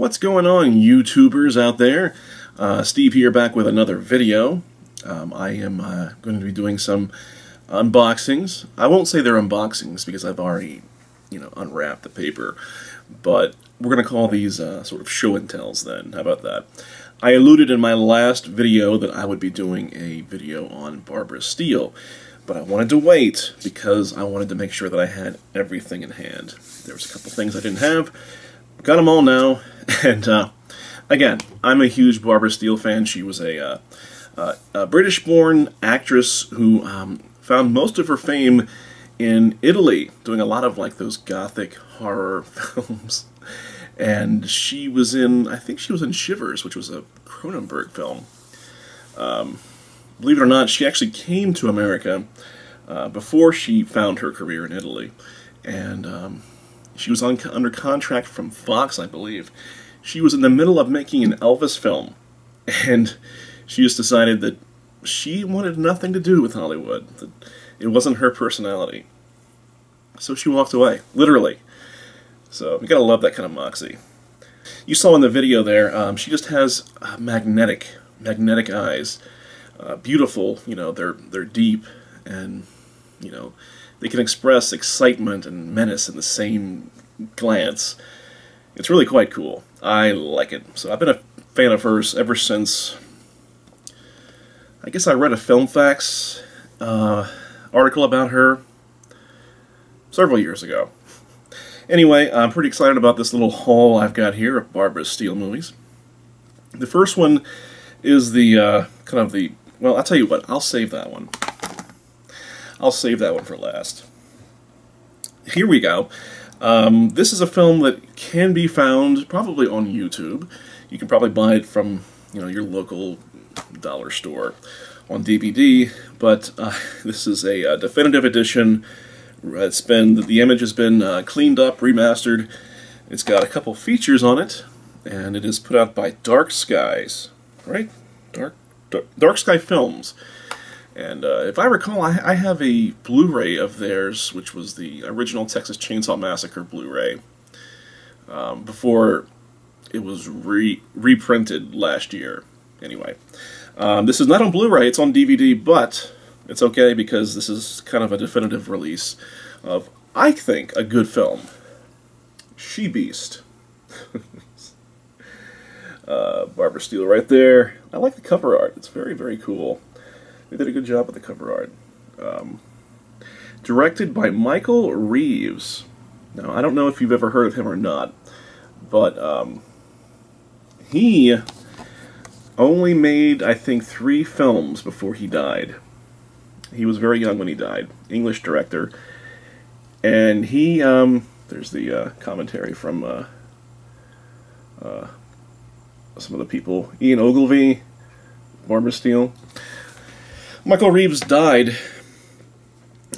What's going on, YouTubers out there? Steve here, back with another video. I am going to be doing some unboxings. I won't say they're unboxings because I've already, unwrapped the paper. But we're going to call these sort of show and tells then. How about that? I alluded in my last video that I would be doing a video on Barbara Steele. But I wanted to wait because I wanted to make sure that I had everything in hand. There was a couple things I didn't have. Got them all now. And again, I'm a huge Barbara Steele fan. She was a British-born actress who found most of her fame in Italy, doing a lot of like those gothic horror films. And she was in, I think she was in Shivers, which was a Cronenberg film. Believe it or not, she actually came to America before she found her career in Italy. And she was under contract from Fox, I believe. She was in the middle of making an Elvis film, and she just decided that she wanted nothing to do with Hollywood, that it wasn't her personality. So she walked away, literally. So you gotta love that kind of moxie. You saw in the video there, she just has magnetic eyes. Beautiful, they're deep, and they can express excitement and menace in the same glance. It's really quite cool. I like it. So I've been a fan of hers ever since, I guess I read a Film Facts article about her several years ago. Anyway, I'm pretty excited about this little haul I've got here of Barbara Steele movies. The first one is the, well, I'll tell you what, I'll save that one. I'll save that one for last. Here we go. This is a film that can be found probably on YouTube. You can probably buy it from, your local dollar store on DVD, but this is a definitive edition. The image has been cleaned up, remastered. It's got a couple features on it, and it is put out by Dark Skies, right? Dark Sky Films. And if I recall, I have a Blu-ray of theirs, which was the original Texas Chainsaw Massacre Blu-ray, before it was reprinted last year. Anyway, this is not on Blu-ray, it's on DVD, but it's okay because this is kind of a definitive release of, I think, a good film. She Beast. Barbara Steele right there. I like the cover art. It's very, very cool. They did a good job with the cover art. Directed by Michael Reeves. Now, I don't know if you've ever heard of him or not, but he only made, I think, 3 films before he died. He was very young when he died. English director. And he, there's the commentary from some of the people. Ian Ogilvy, Barbara Steele. Michael Reeves died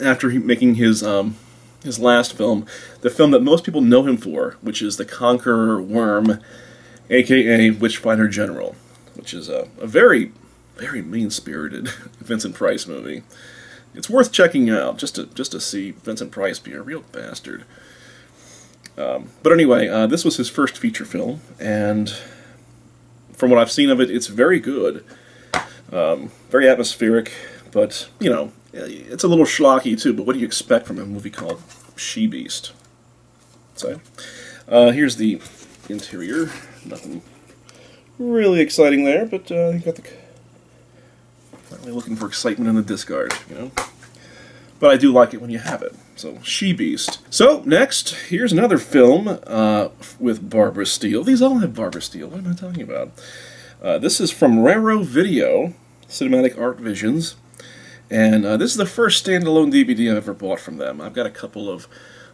after making his last film, the film that most people know him for, which is The Conqueror Worm, a.k.a. Witchfinder General, which is a very, very mean-spirited Vincent Price movie. It's worth checking out just to see Vincent Price be a real bastard. But anyway, this was his first feature film, and from what I've seen of it, it's very good. Very atmospheric, but, it's a little schlocky too, but what do you expect from a movie called She Beast? So, here's the interior. Nothing really exciting there, but you got the... Not really looking for excitement in the discard, But I do like it when you have it. So, She Beast. So, next, here's another film with Barbara Steele. These all have Barbara Steele. What am I talking about? This is from Raro Video, Cinematic Art Visions, and this is the first standalone DVD I've ever bought from them. I've got a couple of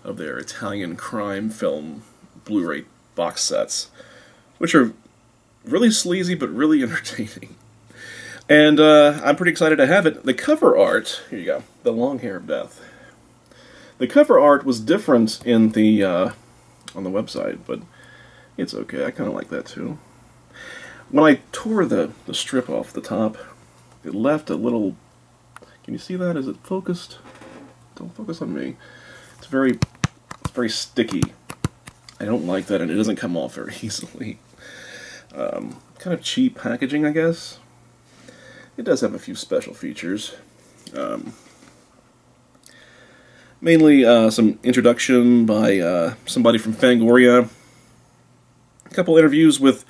their Italian crime film Blu-ray box sets, which are really sleazy but really entertaining. And I'm pretty excited to have it. The cover art, here you go, The Long Hair of Death. The cover art was different in the on the website, but it's okay. I kind of like that too. When I tore the strip off the top, it left a little... Can you see that? Is it focused? Don't focus on me. It's very sticky. I don't like that, and it doesn't come off very easily. Kind of cheap packaging, I guess. It does have a few special features. Mainly some introduction by somebody from Fangoria. A couple interviews with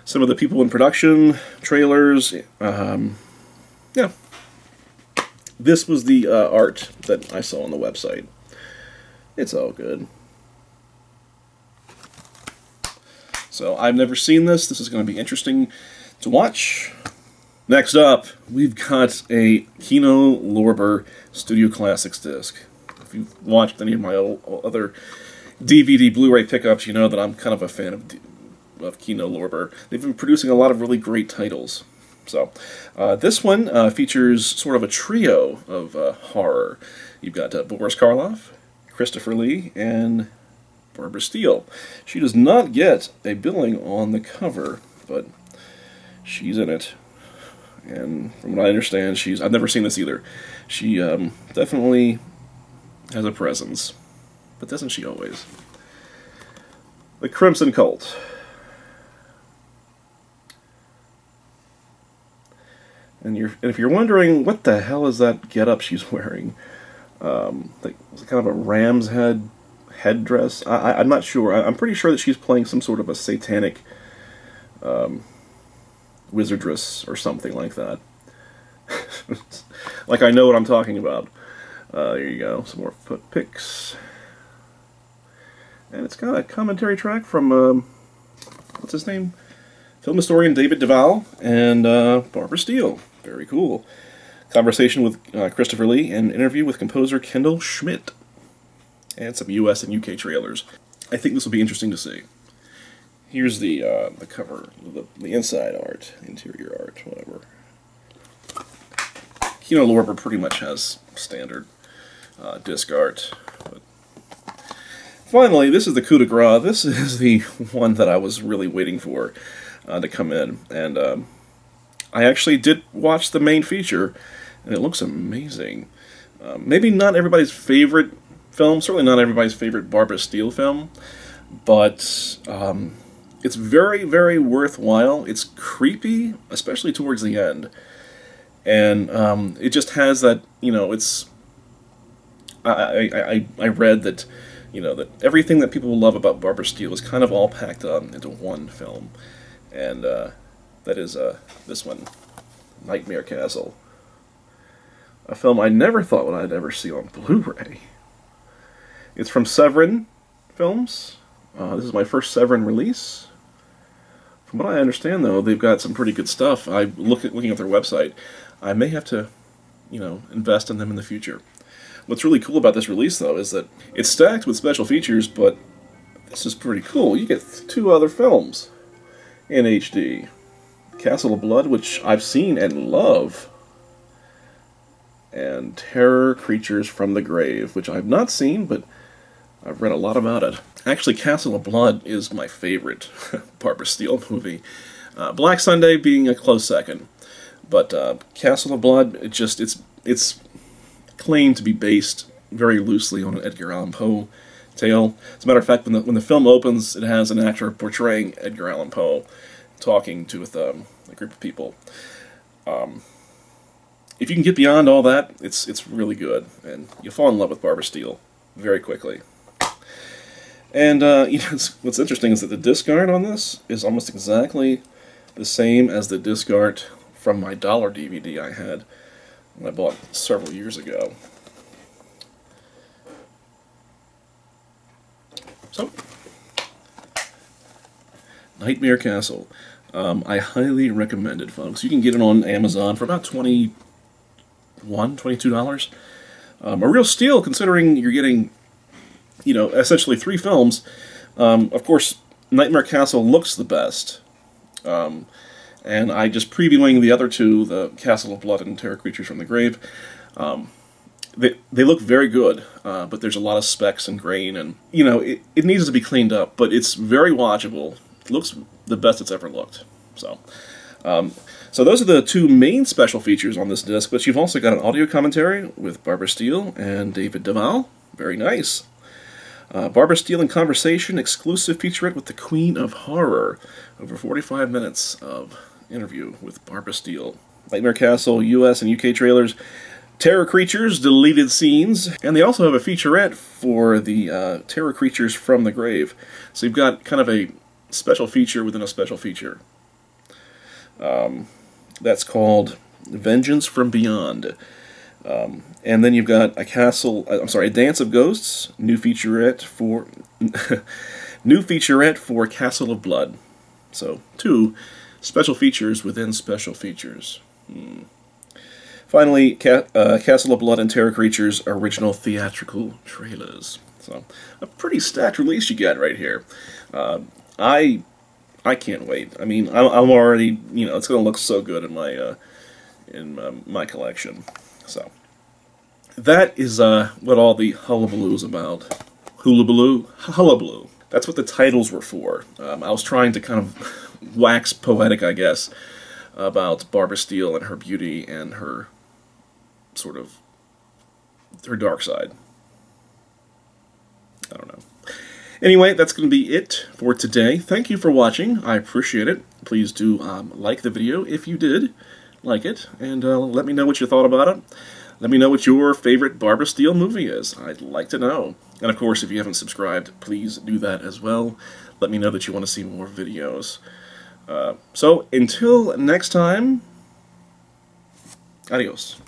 some of the people in production, trailers. Yeah. This was the art that I saw on the website. It's all good. So I've never seen this. This is going to be interesting to watch. Next up, we've got a Kino Lorber Studio Classics disc. If you've watched any of my other DVD Blu-ray pickups, you know that I'm kind of a fan of Kino Lorber. They've been producing a lot of really great titles. So, this one features sort of a trio of horror. You've got Boris Karloff, Christopher Lee, and Barbara Steele. She does not get a billing on the cover, but she's in it. And from what I understand, I've never seen this either. She definitely has a presence. But doesn't she always? The Crimson Cult. And if you're wondering what the hell is that getup she's wearing, it's kind of a ram's headdress. I'm not sure. I'm pretty sure that she's playing some sort of a satanic wizardress or something like that. Like I know what I'm talking about. There you go. Some more foot pics. And it's got a commentary track from, what's his name? Film historian David Duvall and Barbara Steele. Very cool. Conversation with Christopher Lee and interview with composer Kendall Schmidt. And some US and UK trailers. I think this will be interesting to see. Here's the cover, the inside art, interior art, whatever. Kino Lorber pretty much has standard disc art. But finally, this is the coup de grace. This is the one that I was really waiting for to come in. And I actually did watch the main feature, and it looks amazing. Maybe not everybody's favorite film, certainly not everybody's favorite Barbara Steele film, but it's very, very worthwhile. It's creepy, especially towards the end. And it just has that, you know, it's... I read that, you know, that everything that people love about Barbara Steele is kind of all packed up into one film. And that is this one, Nightmare Castle. A film I never thought I'd ever see on Blu-ray. It's from Severin Films. This is my first Severin release. From what I understand, though, they've got some pretty good stuff. Looking at their website, I may have to, you know, invest in them in the future. What's really cool about this release, though, is that it's stacked with special features, but this is pretty cool. You get 2 other films in HD. Castle of Blood, which I've seen and love, and Terror Creatures from the Grave, which I've not seen, but I've read a lot about it. Actually, Castle of Blood is my favorite Barbara Steele movie. Black Sunday being a close second. But Castle of Blood, it's claimed to be based very loosely on an Edgar Allan Poe tale. As a matter of fact, when the film opens, it has an actor portraying Edgar Allan Poe talking to a group of people. If you can get beyond all that, it's really good, and you'll fall in love with Barbara Steele very quickly. And you know, what's interesting is that the disc art on this is almost exactly the same as the disc art from my dollar DVD I had when I bought several years ago. So, Nightmare Castle. I highly recommend it, folks. You can get it on Amazon for about $22. A real steal, considering you're getting, you know, essentially 3 films. Of course, Nightmare Castle looks the best. And I just previewing the other 2, the Castle of Blood and Terror Creatures from the Grave. They look very good, but there's a lot of specks and grain, and, you know, it needs to be cleaned up, but it's very watchable. It looks the best it's ever looked. So those are the 2 main special features on this disc, but you've also got an audio commentary with Barbara Steele and David Duvall. Very nice. Barbara Steele in Conversation, exclusive featurette with the Queen of Horror. Over 45 minutes of interview with Barbara Steele. Nightmare Castle, US and UK trailers, Terror Creatures, deleted scenes, and they also have a featurette for the Terror Creatures from the Grave. So you've got kind of a special feature within a special feature. That's called Vengeance from Beyond. And then you've got a Dance of Ghosts, new featurette for Castle of Blood. So 2 special features within special features. Finally, Castle of Blood and Terror Creatures original theatrical trailers. So a pretty stacked release you got right here. I can't wait. I mean, I'm already, you know, it's going to look so good in my collection. So that is what all the hullabaloo is about. Hullabaloo? Hullabaloo. That's what the titles were for. I was trying to kind of wax poetic, I guess, about Barbara Steele and her beauty and her sort of her dark side. I don't know. Anyway, that's going to be it for today. Thank you for watching. I appreciate it. Please do like the video if you did like it, and let me know what you thought about it. Let me know what your favorite Barbara Steele movie is. I'd like to know. And of course, if you haven't subscribed, please do that as well. Let me know that you want to see more videos. So, until next time, adios.